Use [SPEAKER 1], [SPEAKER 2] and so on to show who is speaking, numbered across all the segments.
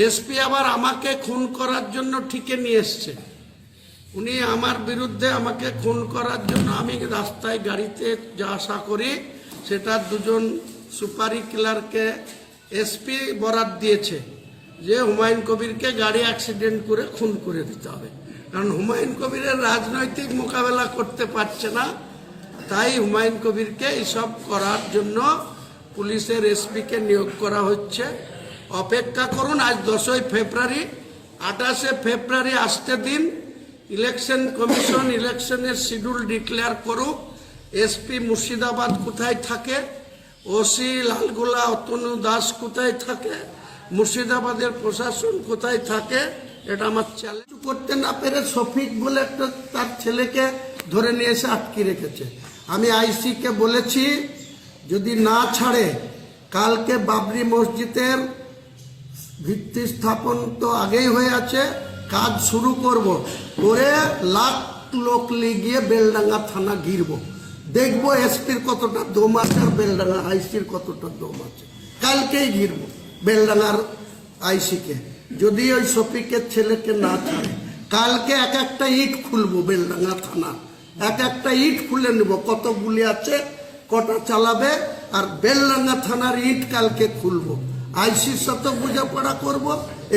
[SPEAKER 1] SP আবার আমাকে খুন করার জন্য ঠিকে নিয়ে এসছে। উনি আমার বিরুদ্ধে আমাকে খুন করার জন্য আমি রাস্তায় গাড়িতে যা আশা করি সেটা দুজন সুপারি কিলারকে এসপি বরাত দিয়েছে যে হুমায়ুন কবিরকে গাড়ি অ্যাক্সিডেন্ট করে খুন করে দিতে হবে, কারণ হুমায়ুন কবিরের রাজনৈতিক মোকাবেলা করতে পারছে না। তাই হুমায়ুন কবিরকে এইসব করার জন্য পুলিশের এসপিকে নিয়োগ করা হচ্ছে। অপেক্ষা করুন, আজ 10ই ফেব্রুয়ারি, 28শে ফেব্রুয়ারি আসতে দিন। ইলেকশন কমিশন ইলেকশনের শিডিউল ডিক্লেয়ার করুক। এসপি মুর্শিদাবাদ কোথায় থাকে, ওসি লালগোলা অতনু দাস কোথায় থাকে, মুর্শিদাবাদের প্রশাসন কোথায় থাকে, এটা আমার চ্যালেঞ্জ করতে না পেরে শফিক বলে একটা তার ছেলেকে ধরে নিয়ে এসে আটকে রেখেছে। আমি আইসিকে বলেছি যদি না ছাড়ে কালকে বাবরি মসজিদের ভিত্তি স্থাপন তো আগেই হয়ে আছে, কাজ শুরু করব, করে লাখ লোক গিয়ে বেলডাঙ্গা থানা ঘিরব, দেখবো এসপির কতটা দম আছে আর বেলডাঙ্গা আইসির কতটা দম আছে। কালকেই ঘিরব বেলডাঙ্গার আইসিকে, যদি ওই শফিকের ছেলেকে না ছাড়ে। কালকে এক একটা ইট খুলবো বেলডাঙ্গা থানা, এক একটা ইট খুলে নেব, কত গুলি আছে, কটা চালাবে, আর বেলডাঙ্গা থানার ইট কালকে খুলবো। আইসির সাথে বোঝাপড়া করব,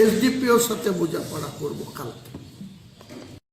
[SPEAKER 1] এসডিপিওর সাথে বোঝাপড়া করব কালকে।